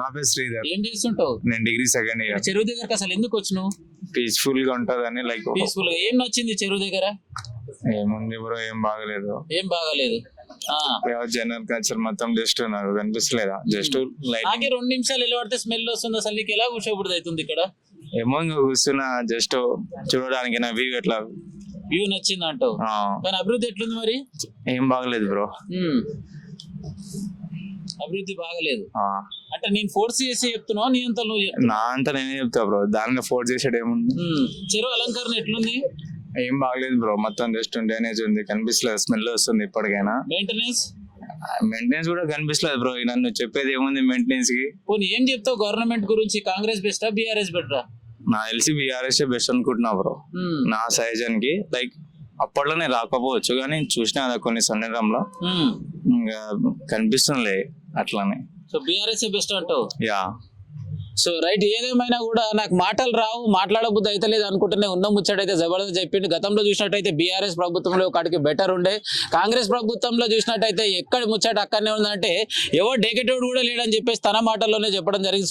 నా పేరు శ్రీధర్. ఏం చేస్తుంటావు? నేను డిగ్రీ సెకండ్ ఇయర్. చెరువు దగ్గరకు అసలు ఎందుకు వచ్చినావు? పీస్ఫుల్ గా ఉంటదని లైక్. పీస్ఫుల్ గా ఏం నచ్చింది చెరువు దగ్గర? ఏముంది బ్రో, ఏం బాగలేదు. ఏం బాగాలేదు. జనరల్ కల్చర్ మొత్తం జస్ట్ నాకు కనిపిస్తలేదా? Just light. నాకే 2 నిమిషాలు నిలబడితే స్మెల్ వస్తుంది. అసలు నీకు ఎలా కూర్చోబుద్ది అవుతుంది ఇక్కడ? ఏమో ఇంకా కూర్చున్నా జస్ట్ చూడడానికి. నా వ్యూ ఎట్లా వ్యూ నచ్చింది అంటావు, కానీ అభివృద్ధి ఎట్లుంది మరి? ఏం బాగలేదు బ్రో. అభివృద్ధి బాగలేదు అంటే నేను ఫోర్స్ చేసి చెప్తున్నావు, నీ అంతా నువ్వు నా అంతా నేనే చెప్తా బ్రో. దానిలో ఫోర్స్ చేసేది ఏముంది? చెరువు అలంకరణ ఎట్లుంది? ఏం బాగలేదు బ్రో. మొత్తం జస్ట్ డ్రైనేజ్ ఉంది, కనిపిస్తలేదు. స్మెల్ వస్తుంది. ఇప్పటికైనా మెయింటెనెన్స్ కూడా కనిపిస్తలేదు బ్రో. నన్ను చెప్పేది ఏముంది మెయింటెనెన్స్ కి? పోనీ ఏం చెప్తావు గవర్నమెంట్ గురించి? కాంగ్రెస్ బెస్టా, బీఆర్ఎస్ బెటరా? నా తెలిసి బీఆర్ఎస్ బెస్ట్ అనుకుంటున్నా బ్రో. నా సజెషన్ కి లైక్ అప్పట్లోనే రాకపోవచ్చు కానీ చూసినా కదా కొన్ని సందర్భంలో ఇంకా కనిపిస్తుందిలే అట్లానే. సో బీఆర్ఎస్ బెస్ట్ అంటావు? యా. సో రైట్, ఏదేమైనా కూడా నాకు మాటలు రావు, మాట్లాడబుద్ధి అయితే లేదు అనుకుంటూనే ఉన్న ముచ్చటైతే జబర్దస్త్ చెప్పిండు. గతంలో చూసినట్టయితే బీఆర్ఎస్ ప్రభుత్వంలో ఒకటికి బెటర్ ఉండే, కాంగ్రెస్ ప్రభుత్వంలో చూసినట్టయితే ఎక్కడ ముచ్చట అక్కడనే ఉందంటే ఎవరు డేకెటోడు కూడా లేడని చెప్పేసి తన మాటల్లోనే చెప్పడం జరిగింది.